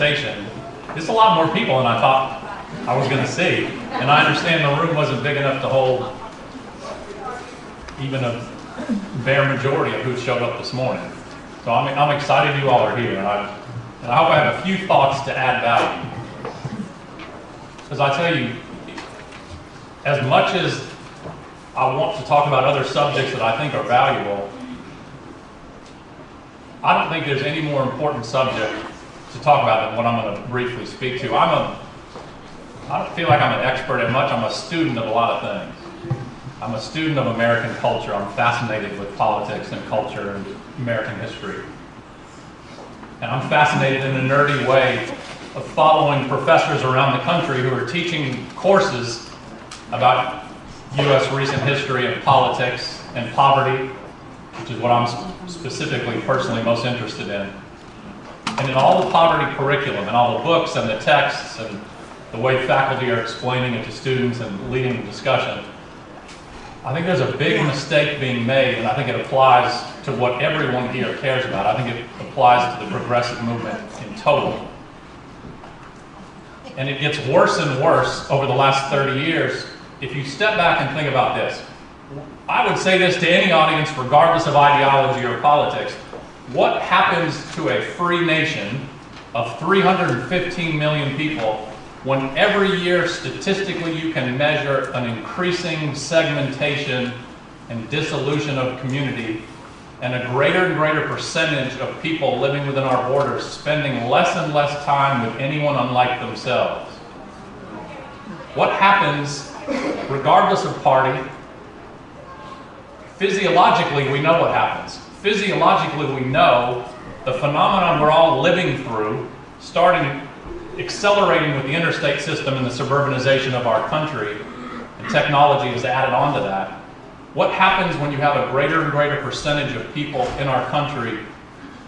invitation. It's a lot more people than I thought I was going to see. And I understand the room wasn't big enough to hold even a bare majority of who showed up this morning. So I'm excited you all are here, and I hope I have a few thoughts to add value. Because I tell you, as much as I want to talk about other subjects that I think are valuable, I don't think there's any more important subject to talk about than what I'm going to briefly speak to. I don't feel like I'm an expert at much. I'm a student of a lot of things. I'm a student of American culture. I'm fascinated with politics and culture and American history. And I'm fascinated in a nerdy way of following professors around the country who are teaching courses about U.S. recent history and politics and poverty, which is what I'm specifically, personally most interested in. And in all the poverty curriculum and all the books and the texts and the way faculty are explaining it to students and leading the discussion, I think there's a big mistake being made, and I think it applies to what everyone here cares about. I think it applies to the progressive movement in total. And it gets worse and worse over the last 30 years. If you step back and think about this, I would say this to any audience, regardless of ideology or politics. What happens to a free nation of 315 million people when every year statistically you can measure an increasing segmentation and dissolution of community, and a greater and greater percentage of people living within our borders spending less and less time with anyone unlike themselves? What happens, regardless of party? Physiologically, we know what happens. Physiologically, we know the phenomenon we're all living through, accelerating with the interstate system and the suburbanization of our country, and technology is added onto that. What happens when you have a greater and greater percentage of people in our country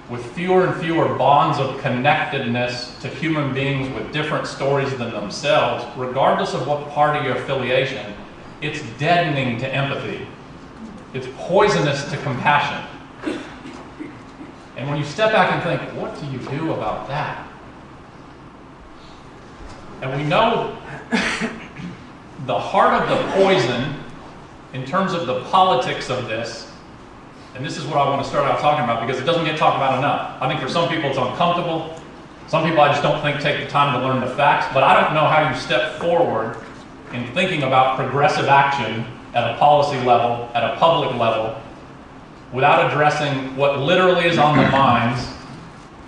with fewer and fewer bonds of connectedness to human beings with different stories than themselves, regardless of what party or affiliation? It's deadening to empathy. It's poisonous to compassion. And when you step back and think, what do you do about that? And we know the heart of the poison in terms of the politics of this, and this is what I want to start out talking about because it doesn't get talked about enough. I think for some people it's uncomfortable. Some people I just don't think take the time to learn the facts, but I don't know how you step forward in thinking about progressive action at a policy level, at a public level, without addressing what literally is on the minds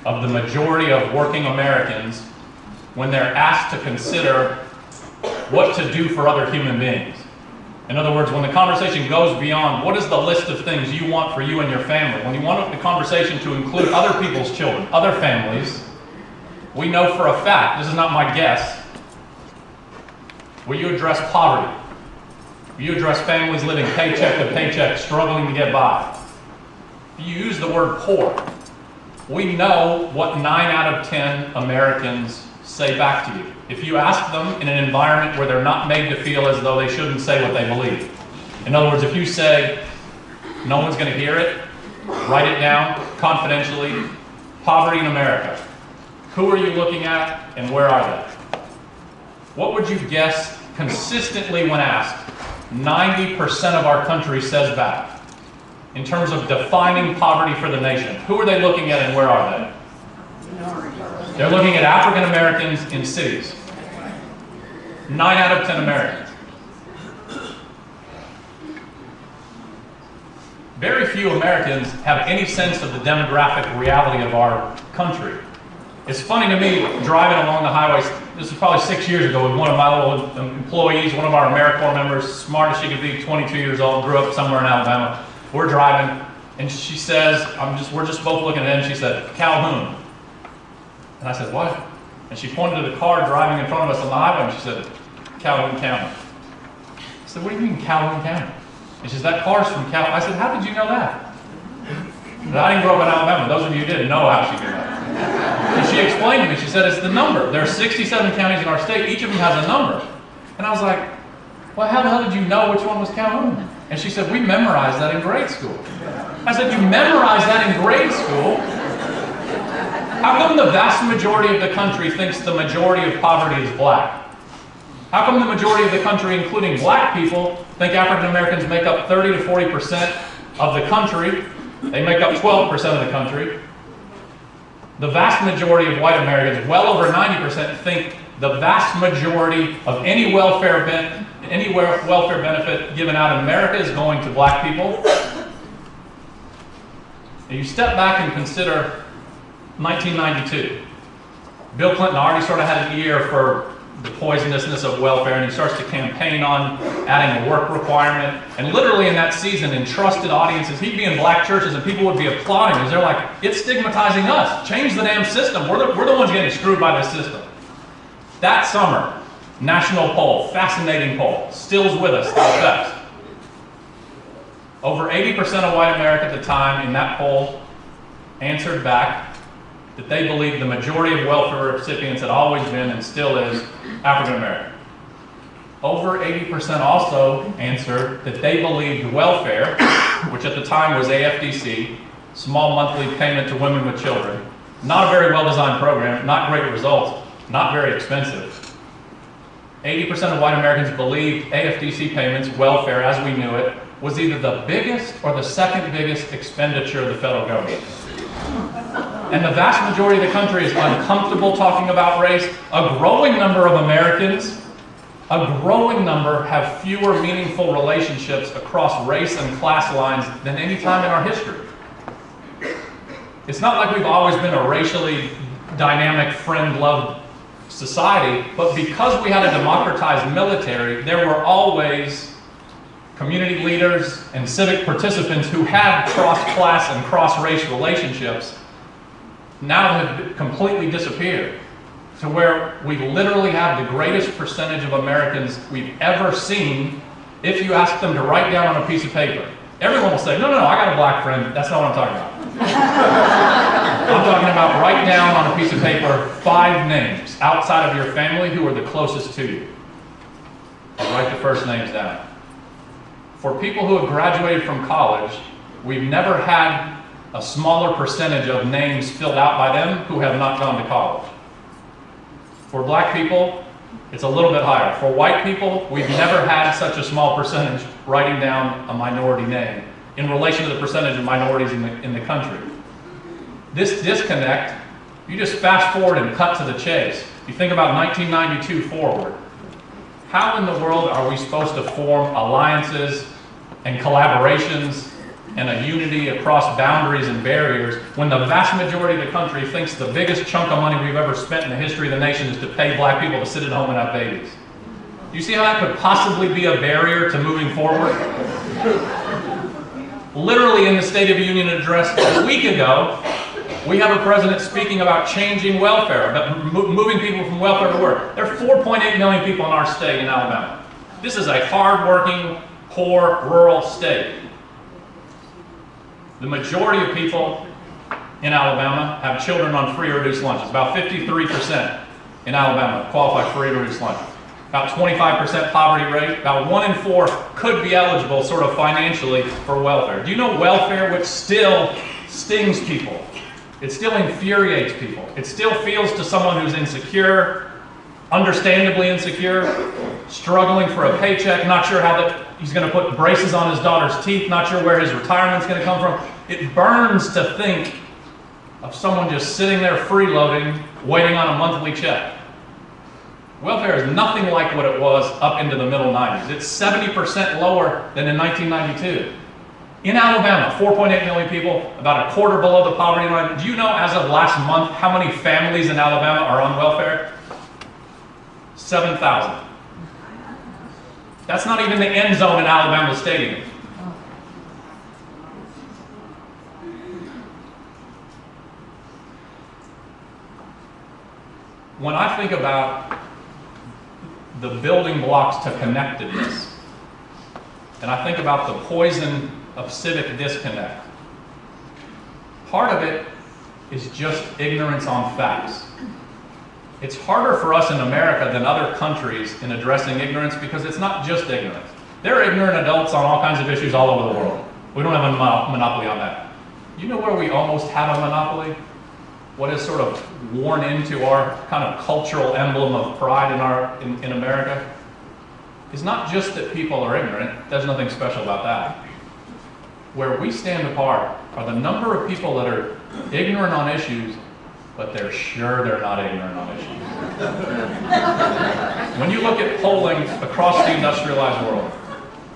of the majority of working Americans when they're asked to consider what to do for other human beings. In other words, when the conversation goes beyond what is the list of things you want for you and your family, when you want the conversation to include other people's children, other families, we know for a fact, this is not my guess, will you address poverty? Will you address families living paycheck to paycheck, struggling to get by? If you use the word poor, we know what 9 out of 10 Americans say back to you. If you ask them in an environment where they're not made to feel as though they shouldn't say what they believe. In other words, if you say, no one's going to hear it, write it down confidentially, poverty in America. Who are you looking at and where are they? What would you guess consistently when asked, 90% of our country says back in terms of defining poverty for the nation? Who are they looking at and where are they? They're looking at African Americans in cities. 9 out of 10 Americans. Very few Americans have any sense of the demographic reality of our country. It's funny to me, driving along the highways, this was probably 6 years ago, with one of my little employees, one of our AmeriCorps members, smart as she could be, 22 years old, grew up somewhere in Alabama. We're driving, and she says, we're just both looking at it, and she said, Calhoun. And I said, what? And she pointed to the car driving in front of us on the highway, and she said, Calhoun County. I said, what do you mean Calhoun County? And she said, that car's from Calhoun. I said, how did you know that? And I didn't grow up in Alabama. Those of you who didn't know how she did that. And she explained to me, she said, it's the number. There are 67 counties in our state. Each of them has a number. And I was like, well, how the hell did you know which one was Calhoun? And she said, we memorized that in grade school. I said, you memorized that in grade school? How come the vast majority of the country thinks the majority of poverty is black? How come the majority of the country, including black people, think African Americans make up 30 to 40% of the country? They make up 12% of the country. The vast majority of white Americans, well over 90%, think the vast majority of any welfare benefit given out in America is going to black people. And you step back and consider 1992. Bill Clinton already sort of had an ear for the poisonousness of welfare, and he starts to campaign on adding a work requirement. And literally in that season, in trusted audiences, he'd be in black churches and people would be applauding because they're like, it's stigmatizing us. Change the damn system. We're the ones getting screwed by this system. That summer, national poll, fascinating poll, still's with us, the effects. Over 80% of white America at the time in that poll answered back that they believed the majority of welfare recipients had always been and still is African American. Over 80% also answered that they believed welfare, which at the time was AFDC, small monthly payment to women with children, not a very well-designed program, not great results, not very expensive. 80% of white Americans believed AFDC payments, welfare as we knew it, was either the biggest or the second biggest expenditure of the federal government. And the vast majority of the country is uncomfortable talking about race. A growing number of Americans, have fewer meaningful relationships across race and class lines than any time in our history. It's not like we've always been a racially dynamic, friend-loved society, but because we had a democratized military, there were always community leaders and civic participants who had cross-class and cross-race relationships now have completely disappeared, to where we literally have the greatest percentage of Americans we've ever seen. If you ask them to write down on a piece of paper, everyone will say, no, I got a black friend. That's not what I'm talking about. I'm talking about write down on a piece of paper 5 names outside of your family who are the closest to you. I'll write the first names down. For people who have graduated from college, we've never had a smaller percentage of names filled out by them who have not gone to college. For black people, it's a little bit higher. For white people, we've never had such a small percentage writing down a minority name in relation to the percentage of minorities in the country. This disconnect, you just fast forward and cut to the chase. You think about 1992 forward. How in the world are we supposed to form alliances and collaborations and a unity across boundaries and barriers when the vast majority of the country thinks the biggest chunk of money we've ever spent in the history of the nation is to pay black people to sit at home and have babies? Do you see how that could possibly be a barrier to moving forward? Literally in the State of the Union address a week ago, we have a president speaking about changing welfare, about moving people from welfare to work. There are 4.8 million people in our state in Alabama. This is a hard-working, poor, rural state. The majority of people in Alabama have children on free or reduced lunches. About 53% in Alabama qualify for free or reduced lunch. About 25% poverty rate. About 1 in 4 could be eligible sort of financially for welfare. Do you know welfare, which still stings people? It still infuriates people. It still feels to someone who's insecure, understandably insecure, struggling for a paycheck, not sure how he's going to put braces on his daughter's teeth, not sure where his retirement's going to come from. It burns to think of someone just sitting there freeloading, waiting on a monthly check. Welfare is nothing like what it was up into the middle 90s. It's 70% lower than in 1992. In Alabama, 4.8 million people, about a quarter below the poverty line. Do you know, as of last month, how many families in Alabama are on welfare? 7,000. That's not even the end zone in Alabama Stadium. When I think about the building blocks to connectedness, and I think about the poison of civic disconnect, part of it is just ignorance on facts. It's harder for us in America than other countries in addressing ignorance because it's not just ignorance. There are ignorant adults on all kinds of issues all over the world. We don't have a monopoly on that. You know where we almost have a monopoly? what is sort of worn into our kind of cultural emblem of pride in America is not just that people are ignorant. There's nothing special about that. Where we stand apart are the number of people that are ignorant on issues, but they're sure they're not ignorant on issues. When you look at polling across the industrialized world,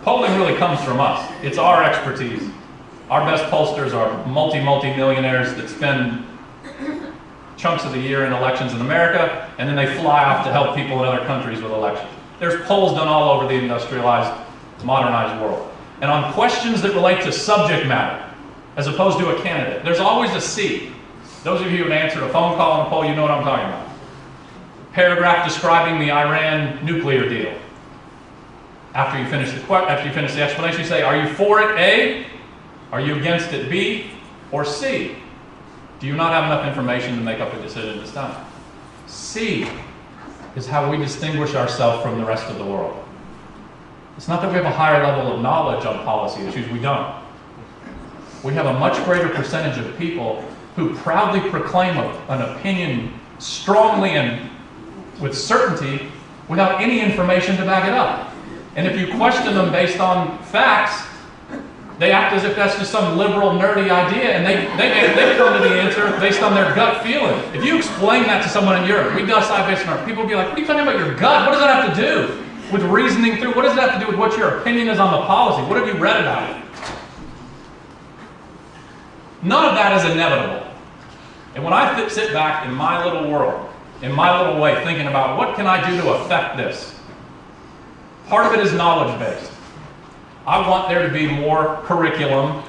polling really comes from us. It's our expertise. Our best pollsters are multi-millionaires that spend chunks of the year in elections in America, and then they fly off to help people in other countries with elections. There's polls done all over the industrialized, modernized world. And on questions that relate to subject matter, as opposed to a candidate, there's always a C. Those of you who have answered a phone call and a poll, you know what I'm talking about. Paragraph describing the Iran nuclear deal. After you finish the explanation, you say, are you for it, A? Are you against it, B? Or C? Do you not have enough information to make up a decision this time? C is how we distinguish ourselves from the rest of the world. It's not that we have a higher level of knowledge on policy issues, we don't. We have a much greater percentage of people who proudly proclaim an opinion strongly and with certainty without any information to back it up. And if you question them based on facts, they act as if that's just some liberal, nerdy idea, and they come to the answer based on their gut feeling. If you explain that to someone in Europe, we decide based on our, people will be like, what are you talking about your gut? What does that have to do with reasoning through? What does that have to do with what your opinion is on the policy? What have you read about it? None of that is inevitable. And when I sit back in my little world, in my little way, thinking about what can I do to affect this, part of it is knowledge-based. I want there to be more curriculum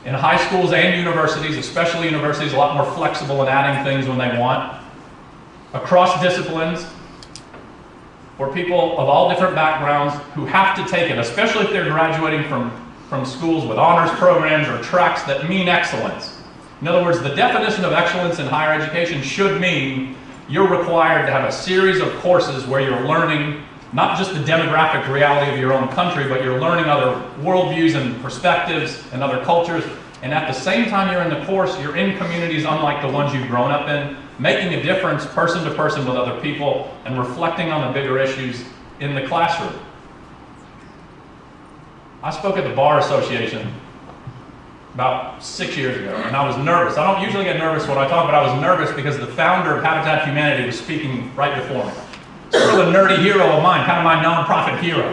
in high schools and universities, especially universities, a lot more flexible in adding things when they want, across disciplines, for people of all different backgrounds who have to take it, especially if they're graduating from schools with honors programs or tracks that mean excellence. In other words, the definition of excellence in higher education should mean you're required to have a series of courses where you're learning not just the demographic reality of your own country, but you're learning other worldviews and perspectives and other cultures. And at the same time you're in the course, you're in communities unlike the ones you've grown up in, making a difference person to person with other people and reflecting on the bigger issues in the classroom. I spoke at the Bar Association about 6 years ago, and I was nervous. I don't usually get nervous when I talk, but I was nervous because the founder of Habitat Humanity was speaking right before me. Sort of a nerdy hero of mine, kind of my nonprofit hero.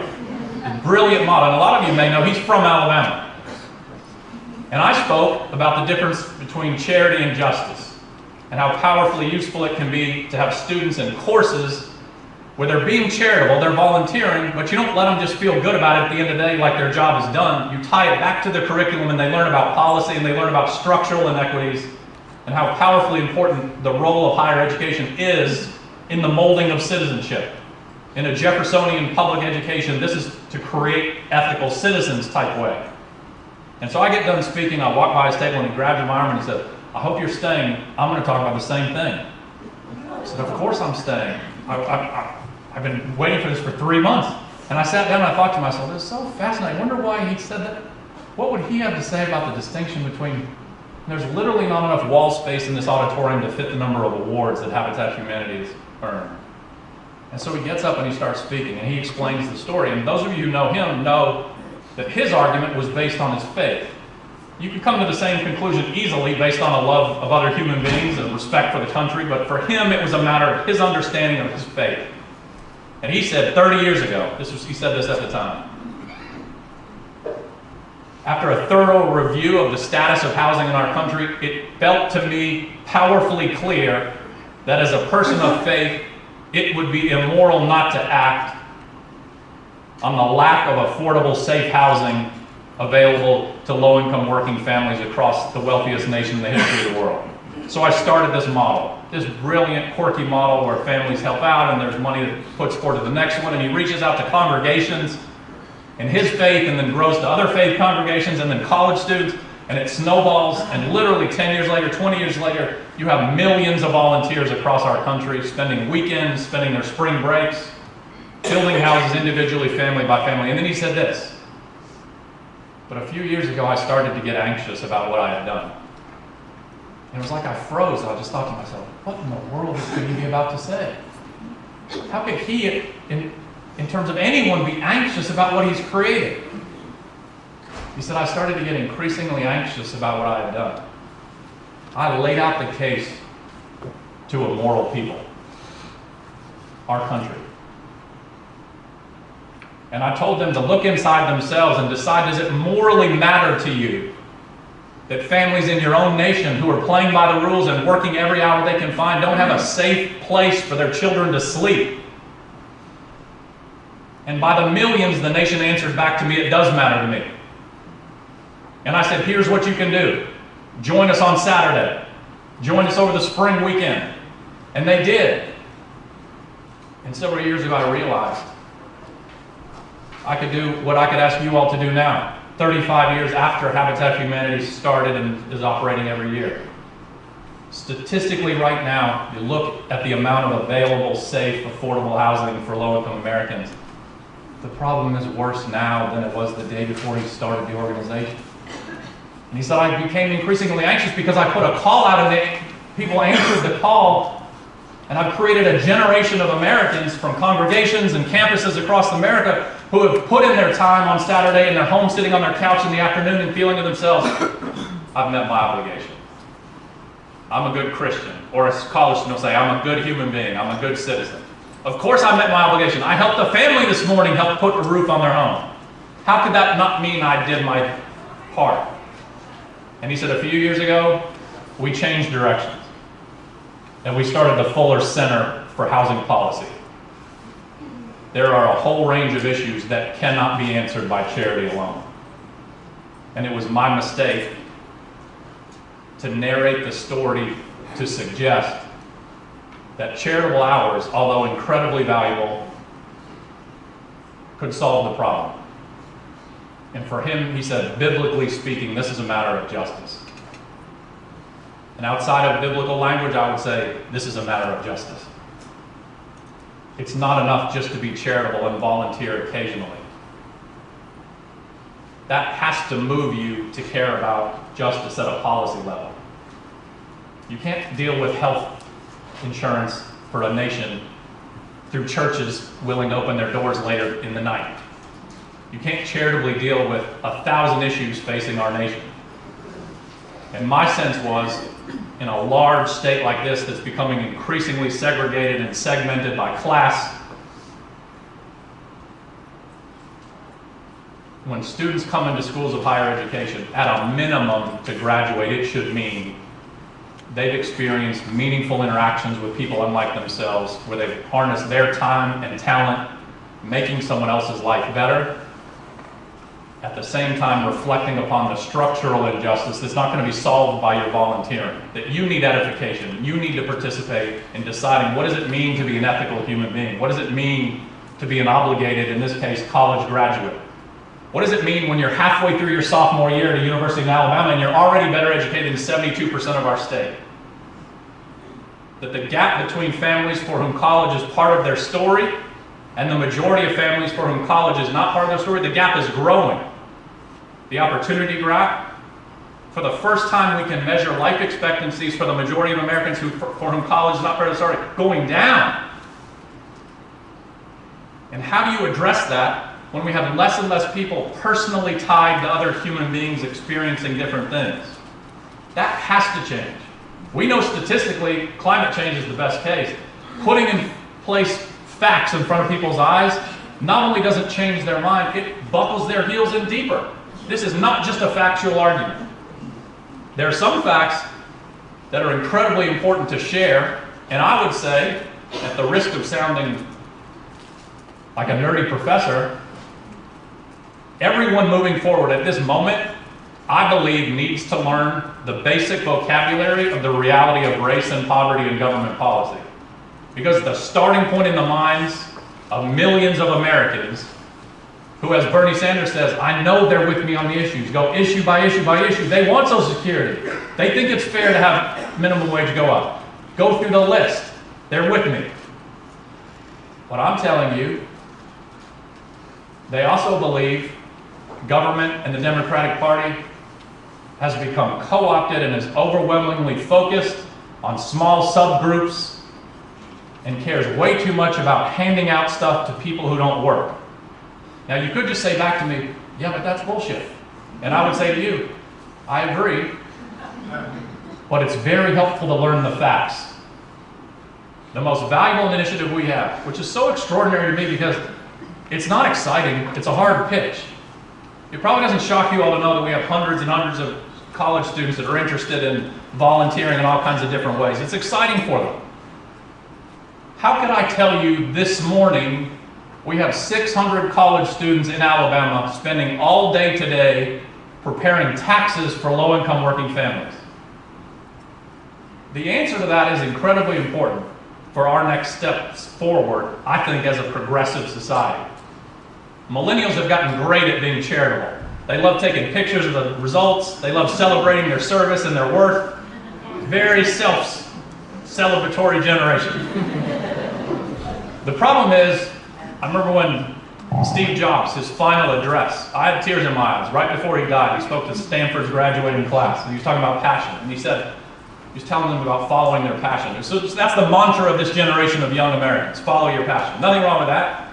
A brilliant model, and a lot of you may know he's from Alabama. And I spoke about the difference between charity and justice, and how powerfully useful it can be to have students in courses where they're being charitable, they're volunteering, but you don't let them just feel good about it at the end of the day like their job is done. You tie it back to the curriculum and they learn about policy and they learn about structural inequities and how powerfully important the role of higher education is in the molding of citizenship. In a Jeffersonian public education, this is to create ethical citizens type way. And so I get done speaking, I walk by his table and he grabs my arm and he said, I hope you're staying. I'm going to talk about the same thing. I said, of course I'm staying. I've been waiting for this for 3 months. And I sat down and I thought to myself, this is so fascinating. I wonder why he said that. What would he have to say about the distinction between, there's literally not enough wall space in this auditorium to fit the number of awards that Habitat Humanity has earned. And so he gets up and he starts speaking and he explains the story. And those of you who know him know that his argument was based on his faith. You can come to the same conclusion easily based on a love of other human beings and respect for the country, but for him it was a matter of his understanding of his faith. And he said 30 years ago, he said this at the time, after a thorough review of the status of housing in our country, it felt to me powerfully clear that as a person of faith, it would be immoral not to act on the lack of affordable, safe housing available to low-income working families across the wealthiest nation in the history of the world. So I started this model, this brilliant, quirky model where families help out and there's money that puts forward to the next one, and he reaches out to congregations in his faith and then grows to other faith congregations and then college students, and it snowballs, and literally 10 years later, 20 years later, you have millions of volunteers across our country spending weekends, spending their spring breaks, building houses individually, family by family. And then he said this, but a few years ago I started to get anxious about what I had done. And it was like I froze. I just thought to myself, what in the world could he be about to say? How could he, in terms of anyone, be anxious about what he's created? He said, I started to get increasingly anxious about what I had done. I laid out the case to a moral people, our country. And I told them to look inside themselves and decide, does it morally matter to you that families in your own nation who are playing by the rules and working every hour they can find don't have a safe place for their children to sleep? And by the millions, the nation answered back to me, it does matter to me. And I said, here's what you can do. Join us on Saturday. Join us over the spring weekend. And they did. And several years ago, I realized I could do what I could ask you all to do now, 35 years after Habitat for Humanity started and is operating every year. Statistically right now, you look at the amount of available, safe, affordable housing for low-income Americans. The problem is worse now than it was the day before he started the organization. And he said, I became increasingly anxious because I put a call out and people answered the call. And I've created a generation of Americans from congregations and campuses across America who have put in their time on Saturday and they're home sitting on their couch in the afternoon and feeling to themselves, I've met my obligation. I'm a good Christian. Or as college students say, I'm a good human being. I'm a good citizen. Of course I met my obligation. I helped a family this morning help put a roof on their home. How could that not mean I did my part? And he said a few years ago, we changed directions. And we started the Fuller Center for Housing Policy. There are a whole range of issues that cannot be answered by charity alone. And it was my mistake to narrate the story to suggest that charitable hours, although incredibly valuable, could solve the problem. And for him, he said, biblically speaking, this is a matter of justice. And outside of biblical language, I would say this is a matter of justice. It's not enough just to be charitable and volunteer occasionally. That has to move you to care about justice at a policy level. You can't deal with health insurance for a nation through churches willing to open their doors later in the night. You can't charitably deal with 1,000 issues facing our nation. And my sense was, in a large state like this that's becoming increasingly segregated and segmented by class, when students come into schools of higher education, at a minimum to graduate, it should mean they've experienced meaningful interactions with people unlike themselves, where they've harnessed their time and talent, making someone else's life better, at the same time reflecting upon the structural injustice that's not going to be solved by your volunteering, that you need edification, you need to participate in deciding what does it mean to be an ethical human being, what does it mean to be an obligated, in this case, college graduate. What does it mean when you're halfway through your sophomore year at a university in Alabama and you're already better educated than 72% of our state? That the gap between families for whom college is part of their story and the majority of families for whom college is not part of their story, the gap is growing. The opportunity gap, for the first time we can measure life expectancies for the majority of Americans for whom college is not part of the story, going down. And how do you address that when we have less and less people personally tied to other human beings experiencing different things? That has to change. We know statistically climate change is the best case. Putting in place facts in front of people's eyes not only doesn't change their mind, it buckles their heels in deeper. This is not just a factual argument. There are some facts that are incredibly important to share, and I would say, at the risk of sounding like a nerdy professor, everyone moving forward at this moment, I believe, needs to learn the basic vocabulary of the reality of race and poverty in government policy. Because the starting point in the minds of millions of Americans who, as Bernie Sanders says, I know they're with me on the issues, go issue by issue by issue. They want Social Security. They think it's fair to have minimum wage go up. Go through the list. They're with me. What I'm telling you, they also believe government and the Democratic Party has become co-opted and is overwhelmingly focused on small subgroups and cares way too much about handing out stuff to people who don't work. Now, you could just say back to me, yeah, but that's bullshit. And I would say to you, I agree, but it's very helpful to learn the facts. The most valuable initiative we have, which is so extraordinary to me because it's not exciting, it's a hard pitch. It probably doesn't shock you all to know that we have hundreds and hundreds of college students that are interested in volunteering in all kinds of different ways. It's exciting for them. How could I tell you this morning we have 600 college students in Alabama spending all day today preparing taxes for low-income working families? The answer to that is incredibly important for our next steps forward, I think, as a progressive society. Millennials have gotten great at being charitable. They love taking pictures of the results. They love celebrating their service and their worth. Very self-celebratory generation. The problem is, I remember when Steve Jobs, his final address, I had tears in my eyes. Right before he died, he spoke to Stanford's graduating class, and he was talking about passion. And he said, he was telling them about following their passion. So that's the mantra of this generation of young Americans, follow your passion. Nothing wrong with that.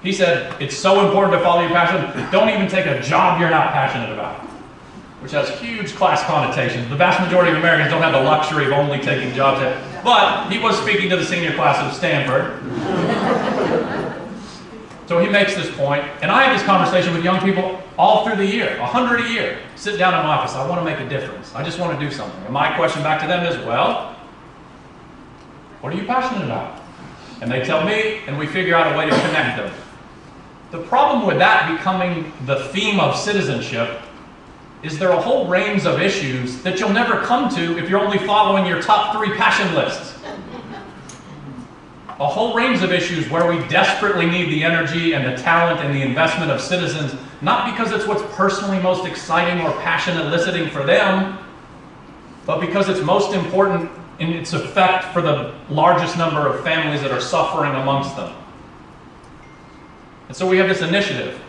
He said, it's so important to follow your passion, don't even take a job you're not passionate about, which has huge class connotations. The vast majority of Americans don't have the luxury of only taking jobs but he was speaking to the senior class of Stanford. So he makes this point, and I have this conversation with young people all through the year, 100 a year. Sit down in my office, I want to make a difference. I just want to do something. And my question back to them is, well, what are you passionate about? And they tell me, and we figure out a way to connect them. The problem with that becoming the theme of citizenship is there are a whole range of issues that you'll never come to if you're only following your top 3 passion lists. A whole range of issues where we desperately need the energy and the talent and the investment of citizens, not because it's what's personally most exciting or passion eliciting for them, but because it's most important in its effect for the largest number of families that are suffering amongst them. And so we have this initiative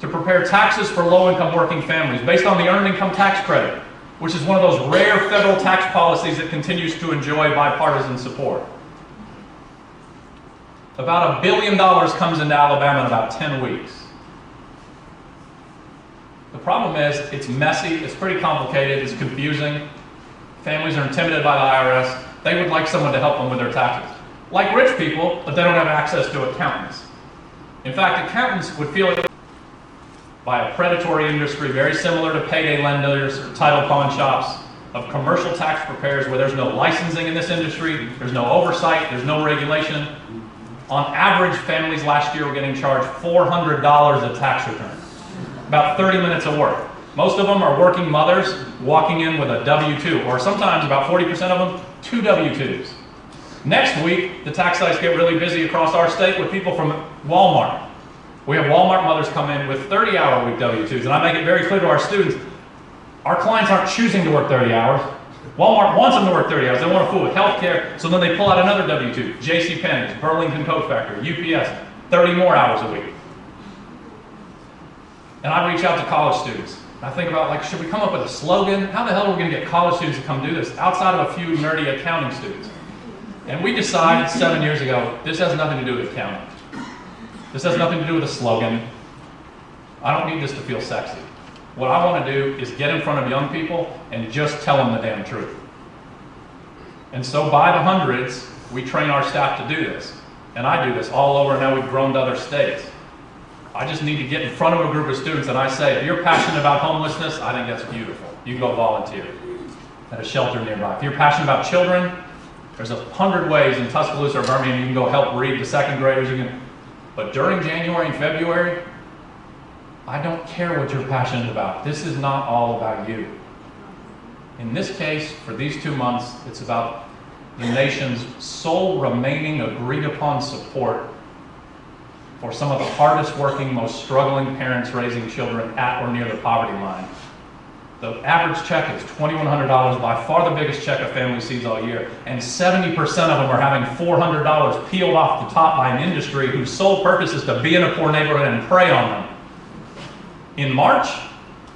to prepare taxes for low-income working families based on the Earned Income Tax Credit, which is one of those rare federal tax policies that continues to enjoy bipartisan support. About $1 billion comes into Alabama in about 10 weeks. The problem is, it's messy, it's pretty complicated, it's confusing. Families are intimidated by the IRS. They would like someone to help them with their taxes. Like rich people, but they don't have access to accountants. In fact, accountants would feel it by a predatory industry very similar to payday lenders or title pawn shops, of commercial tax preparers where there's no licensing in this industry, there's no oversight, there's no regulation. On average, families last year were getting charged $400 a tax return, about 30 minutes of work. Most of them are working mothers walking in with a W-2, or sometimes about 40% of them, 2 W-2s. Next week, the tax sites get really busy across our state with people from Walmart. We have Walmart mothers come in with 30-hour-a-week W-2s, and I make it very clear to our students, our clients aren't choosing to work 30 hours. Walmart wants them to work 30 hours. They want to fool with healthcare, so then they pull out another W-2. JCPenney's, Burlington Coat Factory, UPS, 30 more hours a week. And I reach out to college students. I think about, like, should we come up with a slogan? How the hell are we going to get college students to come do this outside of a few nerdy accounting students? And we decided 7 years ago, this has nothing to do with accounting. This has nothing to do with a slogan. I don't need this to feel sexy. What I want to do is get in front of young people and just tell them the damn truth. And so by the hundreds, we train our staff to do this. And I do this all over, and now we've grown to other states. I just need to get in front of a group of students and I say, if you're passionate about homelessness, I think that's beautiful. You can go volunteer at a shelter nearby. If you're passionate about children, there's 100 ways in Tuscaloosa or Birmingham you can go help read to second graders. But during January and February, I don't care what you're passionate about. This is not all about you. In this case, for these 2 months, it's about the nation's sole remaining agreed upon support for some of the hardest working, most struggling parents raising children at or near the poverty line. The average check is $2,100, by far the biggest check a family sees all year. And 70% of them are having $400 peeled off the top by an industry whose sole purpose is to be in a poor neighborhood and prey on them. In March,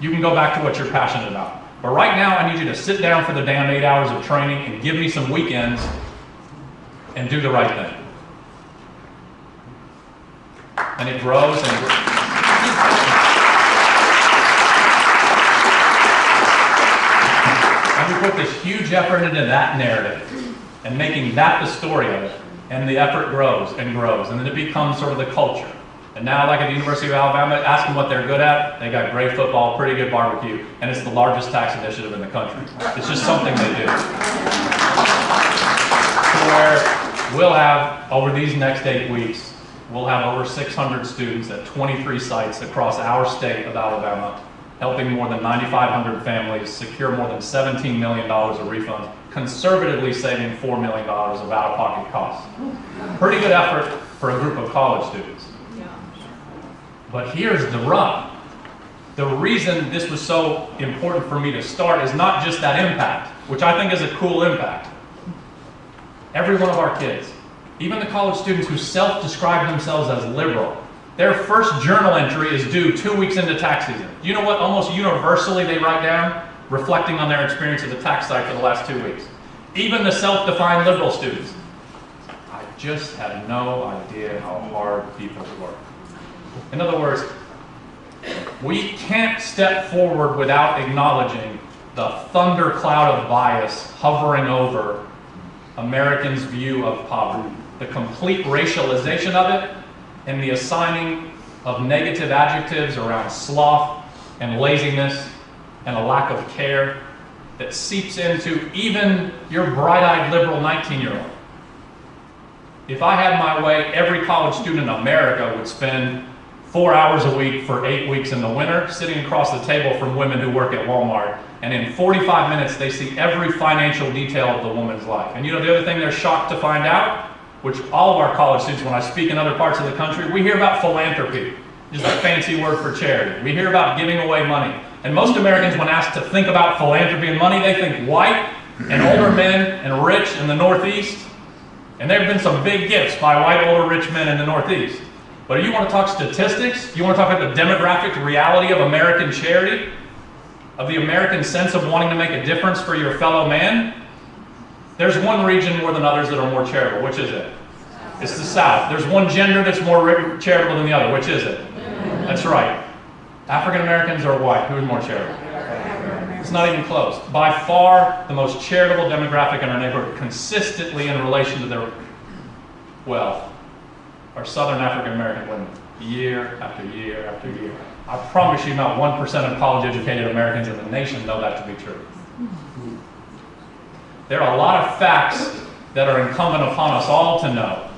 You can go back to what you're passionate about. But right now, I need you to sit down for the damn 8 hours of training and give me some weekends and do the right thing. And it grows and it grows. And we put this huge effort into that narrative and making that the story of it. And the effort grows and grows. And then it becomes sort of the culture. And now, like at the University of Alabama, ask them what they're good at. They got great football, pretty good barbecue, and it's the largest tax initiative in the country. It's just something they do. To where we'll have, over these next 8 weeks, we'll have over 600 students at 23 sites across our state of Alabama, helping more than 9,500 families secure more than $17 million of refunds, conservatively saving $4 million of out-of-pocket costs. Pretty good effort for a group of college students. But here's the rub. The reason this was so important for me to start is not just that impact, which I think is a cool impact. Every one of our kids, even the college students who self-describe themselves as liberal, their first journal entry is due 2 weeks into tax season. Do you know what almost universally they write down? Reflecting on their experience at the tax site for the last 2 weeks. Even the self-defined liberal students. I just had no idea how hard people work. In other words, we can't step forward without acknowledging the thundercloud of bias hovering over Americans' view of poverty, the complete racialization of it, and the assigning of negative adjectives around sloth and laziness and a lack of care that seeps into even your bright-eyed liberal 19-year-old. If I had my way, every college student in America would spend 4 hours a week for 8 weeks in the winter, sitting across the table from women who work at Walmart, and in 45 minutes they see every financial detail of the woman's life. And you know the other thing they're shocked to find out, which all of our college students, when I speak in other parts of the country, we hear about philanthropy, just a fancy word for charity. We hear about giving away money. And most Americans, when asked to think about philanthropy and money, they think white and older men and rich in the Northeast. And there have been some big gifts by white, older, rich men in the Northeast. But if you want to talk statistics, you want to talk about the demographic reality of American charity, of the American sense of wanting to make a difference for your fellow man, there's one region more than others that are more charitable. Which is it? It's the South. There's one gender that's more charitable than the other. Which is it? That's right. African Americans or white? Who is more charitable? It's not even close. By far, the most charitable demographic in our neighborhood, consistently in relation to their wealth, are Southern African American women, year after year after year. I promise you not 1% of college-educated Americans in the nation know that to be true. There are a lot of facts that are incumbent upon us all to know.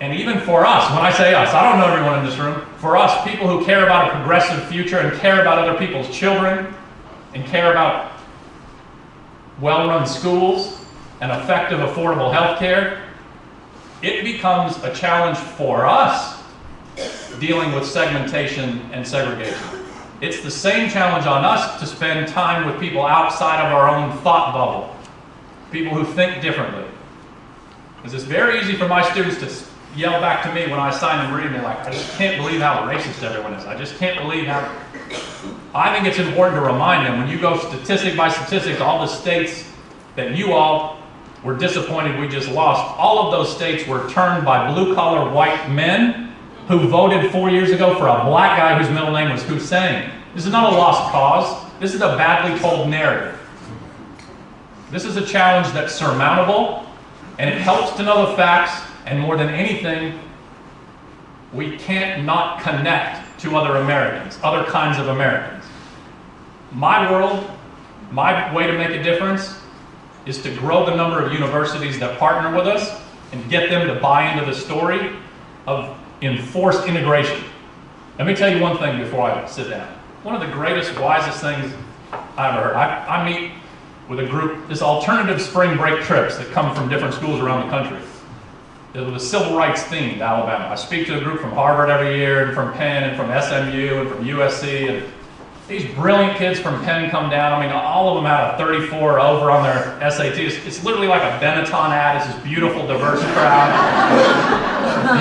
And even for us, when I say us, I don't know everyone in this room, for us, people who care about a progressive future and care about other people's children and care about well-run schools and effective, affordable health care, it becomes a challenge for us dealing with segmentation and segregation. It's the same challenge on us to spend time with people outside of our own thought bubble, people who think differently. Because it's very easy for my students to yell back to me when I assign them reading. They're like, I just can't believe how racist everyone is. I just can't believe how... I think it's important to remind them, when you go statistic by statistic to all the states that you all were disappointed we just lost, all of those states were turned by blue-collar white men who voted 4 years ago for a black guy whose middle name was Hussein. This is not a lost cause. This is a badly told narrative. This is a challenge that's surmountable, and it helps to know the facts, and more than anything, we can't not connect to other Americans, other kinds of Americans. My world, my way to make a difference is to grow the number of universities that partner with us and get them to buy into the story of enforced integration. Let me tell you one thing before I sit down. One of the greatest, wisest things I've ever heard. I meet with a group, this alternative spring break trips that come from different schools around the country. With a civil rights theme to Alabama. I speak to a group from Harvard every year, and from Penn, and from SMU, and from USC, and These brilliant kids from Penn come down. I mean, all of them out of 34 over on their SATs. It's literally like a Benetton ad. It's this beautiful, diverse crowd.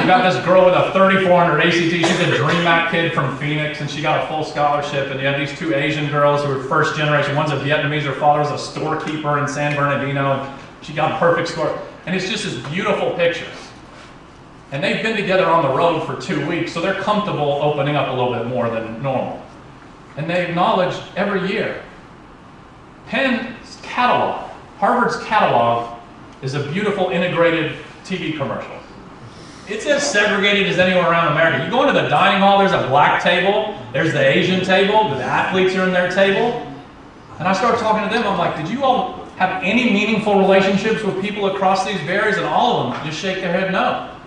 You got this girl with a 3400 ACT. She's a Dream Act kid from Phoenix, and she got a full scholarship. And you have these two Asian girls who are first generation. One's a Vietnamese. Her father was a storekeeper in San Bernardino. And she got a perfect score. And it's just this beautiful picture. And they've been together on the road for 2 weeks, so they're comfortable opening up a little bit more than normal. And they acknowledge every year. Penn's catalog, Harvard's catalog, is a beautiful integrated TV commercial. It's as segregated as anywhere around America. You go into the dining hall, there's a black table, there's the Asian table, the athletes are in their table. And I start talking to them, I'm like, did you all have any meaningful relationships with people across these barriers? And all of them just shake their head no.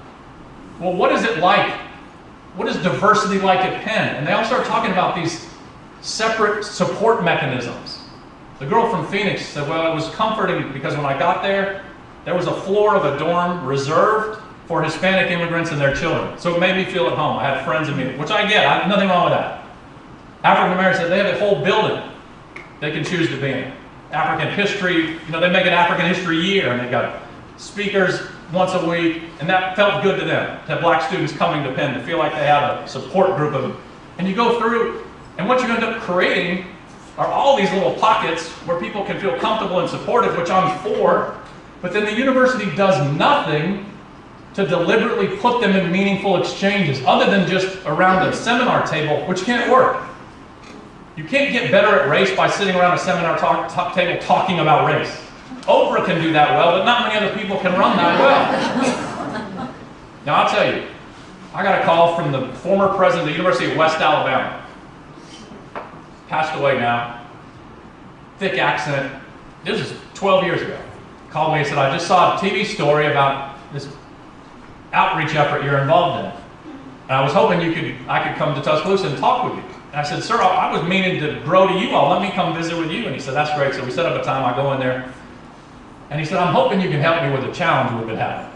Well, what is it like? What is diversity like at Penn? And they all start talking about these separate support mechanisms. The girl from Phoenix said, well, it was comforting because when I got there, there was a floor of a dorm reserved for Hispanic immigrants and their children. So it made me feel at home. I had friends in me, which I get. I have nothing wrong with that. African Americans said they have a whole building they can choose to be in. African history, they make an African history year, and they got speakers once a week, and that felt good to them, to have black students coming to Penn, to feel like they had a support group of them. And you go through, and what you end up creating are all these little pockets where people can feel comfortable and supported, which I'm for, but then the university does nothing to deliberately put them in meaningful exchanges, other than just around a seminar table, which can't work. You can't get better at race by sitting around a seminar table talking about race. Oprah can do that well, but not many other people can run that well. Now, I'll tell you, I got a call from the former president of the University of West Alabama. Passed away now. Thick accent. This is 12 years ago. Called me and said, I just saw a TV story about this outreach effort you're involved in. And I was hoping I could come to Tuscaloosa and talk with you. And I said, sir, I was meaning to grow to you all. Let me come visit with you. And he said, that's great. So we set up a time. I go in there. And he said, I'm hoping you can help me with a challenge we've been having.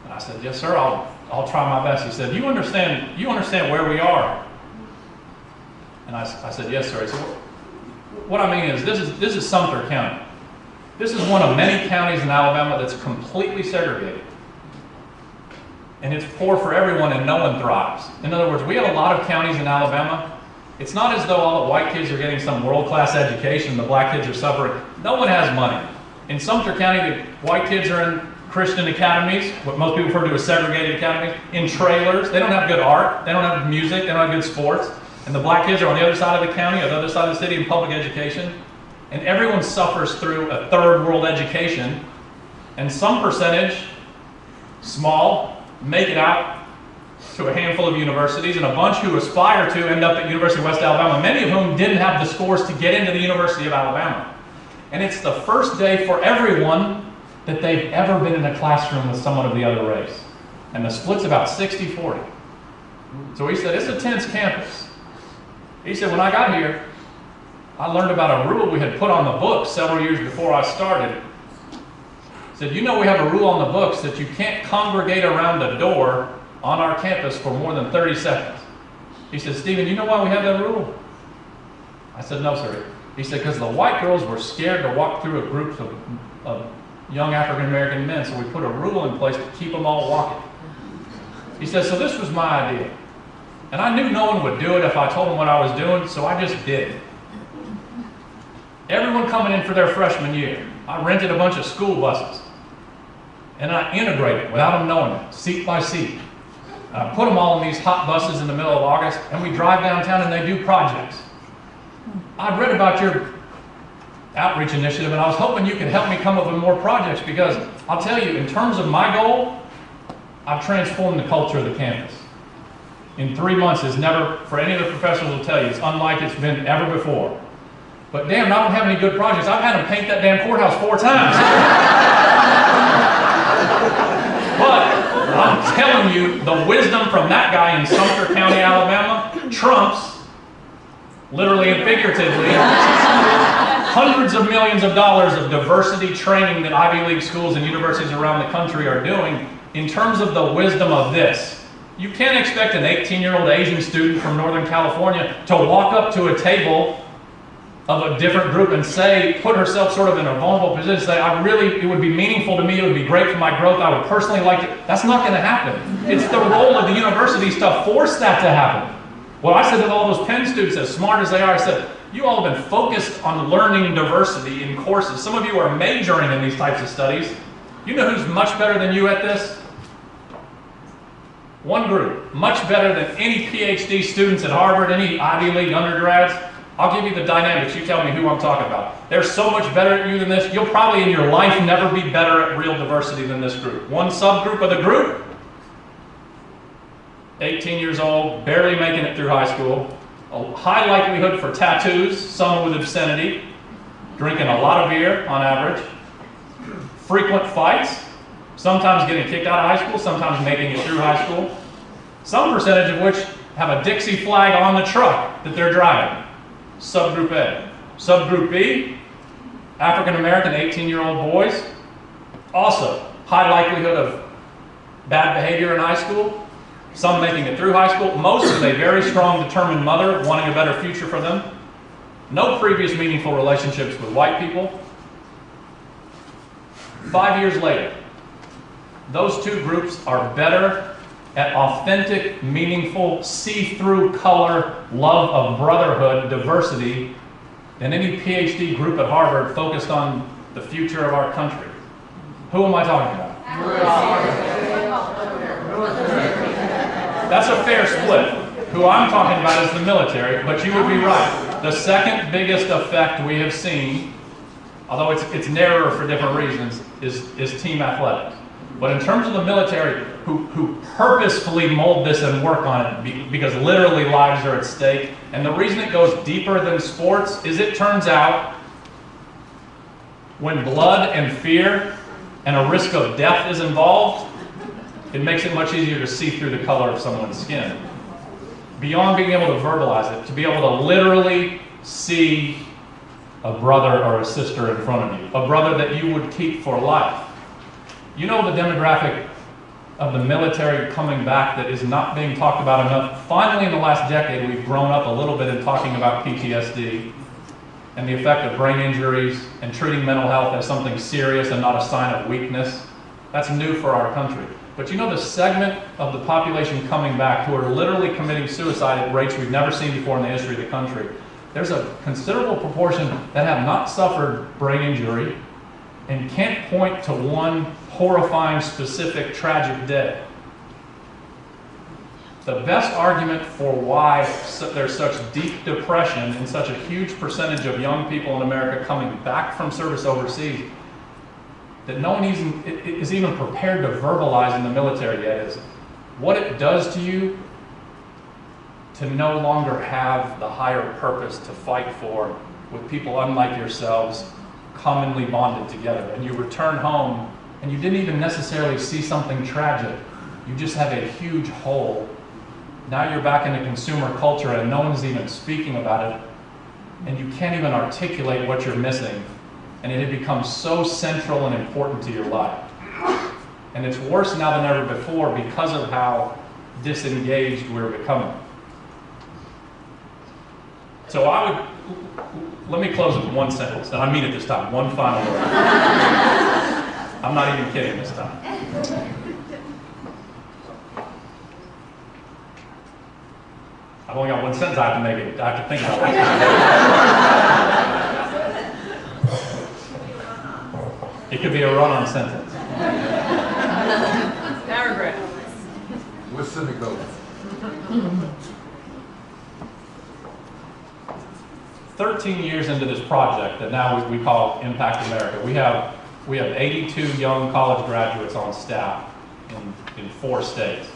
And I said, yes, sir, I'll try my best. He said, you understand where we are? And I said, yes, sir. He said, what I mean is, this is Sumter County. This is one of many counties in Alabama that's completely segregated. And it's poor for everyone and no one thrives. In other words, we have a lot of counties in Alabama. It's not as though all the white kids are getting some world-class education, the black kids are suffering. No one has money. In Sumter County, the white kids are in Christian academies, what most people refer to as segregated academies, in trailers. They don't have good art, they don't have music, they don't have good sports. And the black kids are on the other side of the county, or the other side of the city in public education. And everyone suffers through a third world education. And some percentage, small, make it out to a handful of universities, and a bunch who aspire to end up at University of West Alabama, many of whom didn't have the scores to get into the University of Alabama. And it's the first day for everyone that they've ever been in a classroom with someone of the other race. And the split's about 60-40. So he said, it's a tense campus. He said, when I got here, I learned about a rule we had put on the books several years before I started. He said, we have a rule on the books that you can't congregate around a door on our campus for more than 30 seconds. He said, Stephen, you know why we have that rule? I said, no, sir. He said, because the white girls were scared to walk through a group of young African-American men, so we put a rule in place to keep them all walking. He said, so this was my idea. And I knew no one would do it if I told them what I was doing, so I just did it. Everyone coming in for their freshman year, I rented a bunch of school buses. And I integrated, without them knowing it, seat by seat. And I put them all in these hot buses in the middle of August, and we drive downtown and they do projects. I'd read about your outreach initiative, and I was hoping you could help me come up with more projects, because I'll tell you, in terms of my goal, I've transformed the culture of the campus. In 3 months is never, for any of the professors will tell you, it's unlike it's been ever before. But damn, I don't have any good projects. I've had them paint that damn courthouse 4 times. But I'm telling you, the wisdom from that guy in Sumter County, Alabama, trumps, literally and figuratively, hundreds of millions of dollars of diversity training that Ivy League schools and universities around the country are doing in terms of the wisdom of this. You can't expect an 18-year-old Asian student from Northern California to walk up to a table of a different group and say, put herself sort of in a vulnerable position, say, it would be meaningful to me, it would be great for my growth, I would personally like it. That's not going to happen. It's the role of the universities to force that to happen. Well, I said to all those Penn students, as smart as they are, I said, you all have been focused on learning diversity in courses. Some of you are majoring in these types of studies. You know who's much better than you at this? One group, much better than any PhD students at Harvard, any Ivy League undergrads. I'll give you the dynamics. You tell me who I'm talking about. They're so much better at you than this. You'll probably in your life never be better at real diversity than this group. One subgroup of the group, 18 years old, barely making it through high school, a high likelihood for tattoos, some with obscenity, drinking a lot of beer on average, frequent fights, sometimes getting kicked out of high school, sometimes making it through high school, some percentage of which have a Dixie flag on the truck that they're driving. Subgroup A. Subgroup B, African American 18-year-old boys, also high likelihood of bad behavior in high school, some making it through high school, most with a very strong, determined mother wanting a better future for them, no previous meaningful relationships with white people. 5 years later, those two groups are better at authentic, meaningful, see-through color, love of brotherhood, diversity, than any PhD group at Harvard focused on the future of our country. Who am I talking about? That's a fair split. Who I'm talking about is the military, but you would be right. The second biggest effect we have seen, although it's narrower for different reasons, is team athletics. But in terms of the military, who purposefully mold this and work on it because literally lives are at stake, and the reason it goes deeper than sports is it turns out when blood and fear and a risk of death is involved, it makes it much easier to see through the color of someone's skin. Beyond being able to verbalize it, to be able to literally see a brother or a sister in front of you, a brother that you would keep for life. You know the demographic of the military coming back that is not being talked about enough. Finally, in the last decade, we've grown up a little bit in talking about PTSD and the effect of brain injuries and treating mental health as something serious and not a sign of weakness. That's new for our country. But you know the segment of the population coming back who are literally committing suicide at rates we've never seen before in the history of the country. There's a considerable proportion that have not suffered brain injury and can't point to one horrifying, specific, tragic day. The best argument for why there's such deep depression and such a huge percentage of young people in America coming back from service overseas that no one is even prepared to verbalize in the military yet is what it does to you to no longer have the higher purpose to fight for with people unlike yourselves commonly bonded together, and you return home and you didn't even necessarily see something tragic. You just have a huge hole. Now you're back into consumer culture and no one's even speaking about it, and you can't even articulate what you're missing, and it had become so central and important to your life. And it's worse now than ever before because of how disengaged we're becoming. So let me close with one sentence, and I mean it this time, one final word. I'm not even kidding this time. I've only got one sentence I have to make it. I have to think about it. It could be a run-on sentence. Paragraph. What's cynical? 13 years into this project that now we call Impact America, we have 82 young college graduates on staff in 4 states,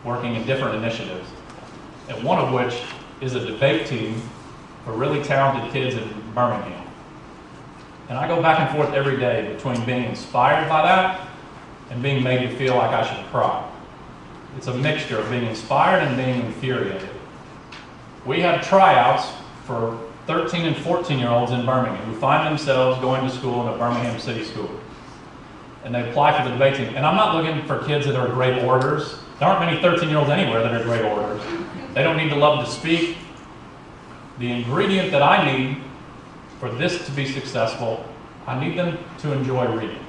working in different initiatives, and one of which is a debate team for really talented kids in Birmingham. And I go back and forth every day between being inspired by that and being made to feel like I should cry. It's a mixture of being inspired and being infuriated. We have tryouts for 13 and 14-year-olds in Birmingham who find themselves going to school in a Birmingham city school. and they apply for the debate team. And I'm not looking for kids that are great orators. There aren't many 13-year-olds anywhere that are great orators. They don't need to love to speak. The ingredient that I need for this to be successful, I need them to enjoy reading.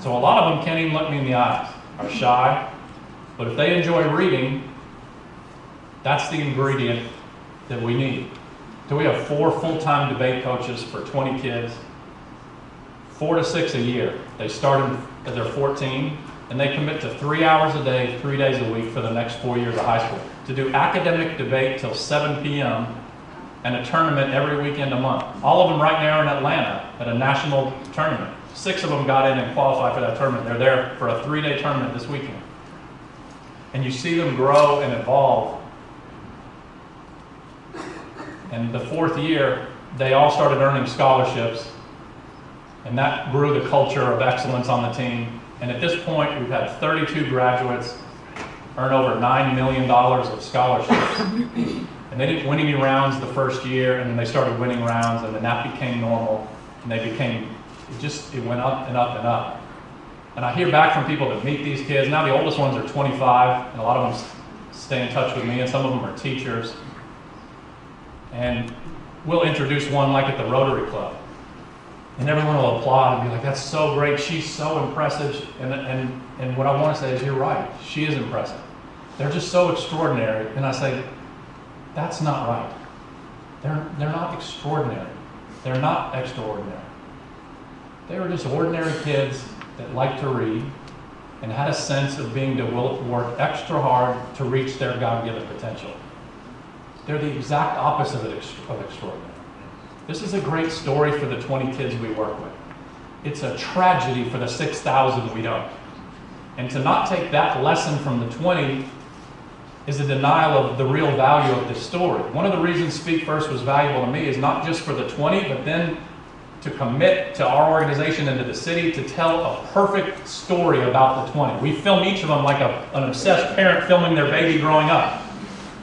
So a lot of them can't even look me in the eyes, are shy. But if they enjoy reading, that's the ingredient that we need. So we have 4 full-time debate coaches for 20 kids, 4 to 6 a year. They start them as they're 14, and they commit to 3 hours a day, 3 days a week for the next 4 years of high school to do academic debate till 7 p.m. and a tournament every weekend a month. All of them right now are in Atlanta at a national tournament. 6 of them got in and qualified for that tournament. They're there for a 3-day tournament this weekend. And you see them grow and evolve. And the 4th year, they all started earning scholarships. And that grew the culture of excellence on the team. And at this point, we've had 32 graduates earn over $9 million of scholarships. And they didn't win any rounds the first year, and then they started winning rounds, and then that became normal. And they became, it went up and up and up. And I hear back from people that meet these kids. Now the oldest ones are 25, and a lot of them stay in touch with me, and some of them are teachers. And we'll introduce one like at the Rotary Club. And everyone will applaud and be like, that's so great, she's so impressive. And what I want to say is, you're right, she is impressive. They're just so extraordinary. And I say, that's not right. They're not extraordinary. They're not extraordinary. They were just ordinary kids that liked to read and had a sense of being to work extra hard to reach their God-given potential. They're the exact opposite of extraordinary. This is a great story for the 20 kids we work with. It's a tragedy for the 6,000 we don't. And to not take that lesson from the 20 is a denial of the real value of this story. One of the reasons Speak First was valuable to me is not just for the 20, but then to commit to our organization and to the city to tell a perfect story about the 20. We film each of them like an obsessed parent filming their baby growing up.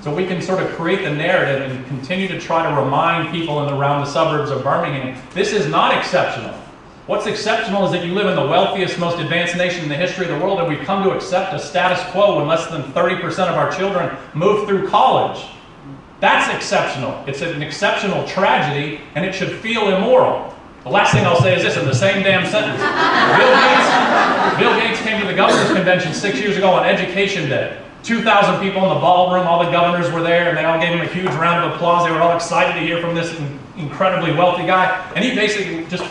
So we can sort of create the narrative and continue to try to remind people in and around the suburbs of Birmingham, this is not exceptional. What's exceptional is that you live in the wealthiest, most advanced nation in the history of the world, and we've come to accept a status quo when less than 30% of our children move through college. That's exceptional. It's an exceptional tragedy, and it should feel immoral. The last thing I'll say is this in the same damn sentence. Bill Gates came to the Governors Convention 6 years ago on Education Day. 2,000 people in the ballroom, all the governors were there, and they all gave him a huge round of applause. They were all excited to hear from this incredibly wealthy guy. And he basically just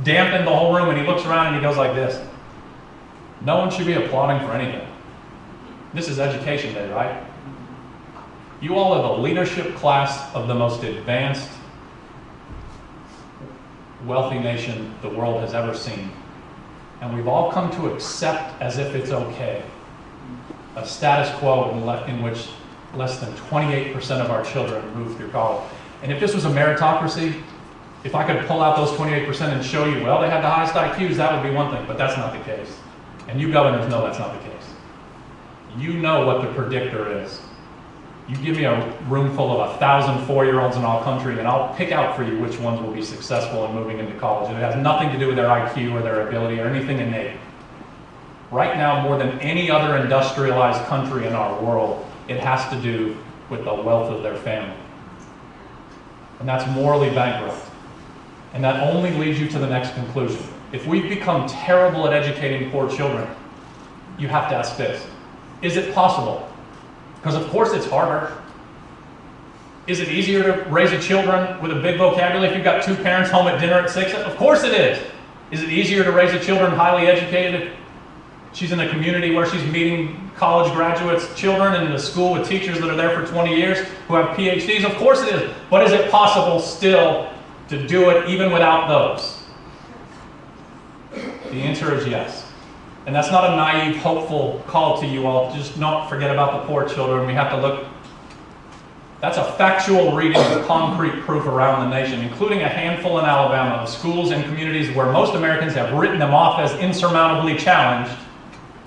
dampened the whole room, and he looks around and he goes like this. No one should be applauding for anything. This is Education Day, right? You all are the leadership class of the most advanced, wealthy nation the world has ever seen. And we've all come to accept as if it's okay a status quo in which less than 28% of our children move through college. And if this was a meritocracy, if I could pull out those 28% and show you, well, they had the highest IQs, that would be one thing, but that's not the case. And you governors know that's not the case. You know what the predictor is. You give me a room full of 1,000 4-year-olds in our country, and I'll pick out for you which ones will be successful in moving into college. And it has nothing to do with their IQ or their ability or anything innate. Right now, more than any other industrialized country in our world, it has to do with the wealth of their family. And that's morally bankrupt. And that only leads you to the next conclusion. If we've become terrible at educating poor children, you have to ask this. Is it possible? Because of course it's harder. Is it easier to raise a children with a big vocabulary if you've got 2 parents home at dinner at 6? Of course it is. Is it easier to raise a children highly educated if she's in a community where she's meeting college graduates, children, and in a school with teachers that are there for 20 years who have PhDs? Of course it is. But is it possible still to do it even without those? The answer is yes. And that's not a naive, hopeful call to you all. Just not forget about the poor children. We have to look. That's a factual reading of concrete proof around the nation, including a handful in Alabama of schools and communities where most Americans have written them off as insurmountably challenged,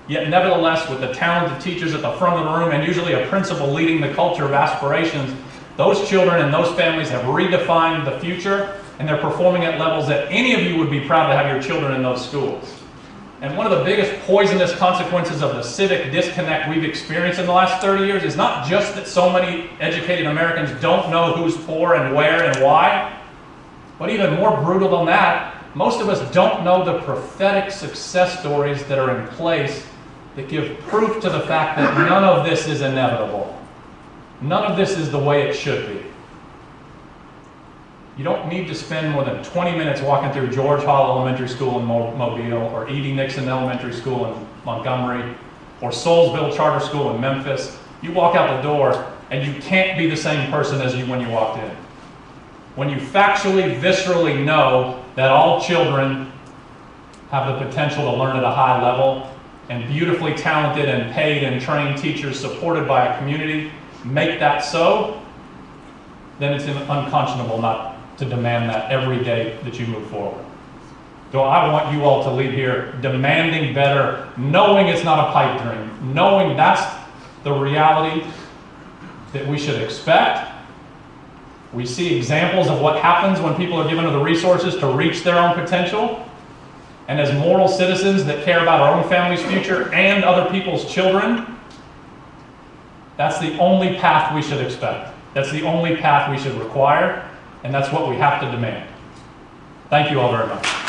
yet nevertheless, with the talented teachers at the front of the room and usually a principal leading the culture of aspirations, those children and those families have redefined the future and they're performing at levels that any of you would be proud to have your children in those schools. And one of the biggest poisonous consequences of the civic disconnect we've experienced in the last 30 years is not just that so many educated Americans don't know who's poor and where and why, but even more brutal than that, most of us don't know the prophetic success stories that are in place that give proof to the fact that none of this is inevitable. None of this is the way it should be. You don't need to spend more than 20 minutes walking through George Hall Elementary School in Mobile, or E.D. Nixon Elementary School in Montgomery, or Soulsville Charter School in Memphis. You walk out the door, and you can't be the same person as you when you walked in. When you factually, viscerally know that all children have the potential to learn at a high level, and beautifully talented and paid and trained teachers supported by a community make that so, then it's unconscionable not to demand that every day that you move forward. So I want you all to leave here demanding better, knowing it's not a pipe dream, knowing that's the reality that we should expect. We see examples of what happens when people are given the resources to reach their own potential. And as moral citizens that care about our own family's future and other people's children, that's the only path we should expect. That's the only path we should require, and that's what we have to demand. Thank you all very much.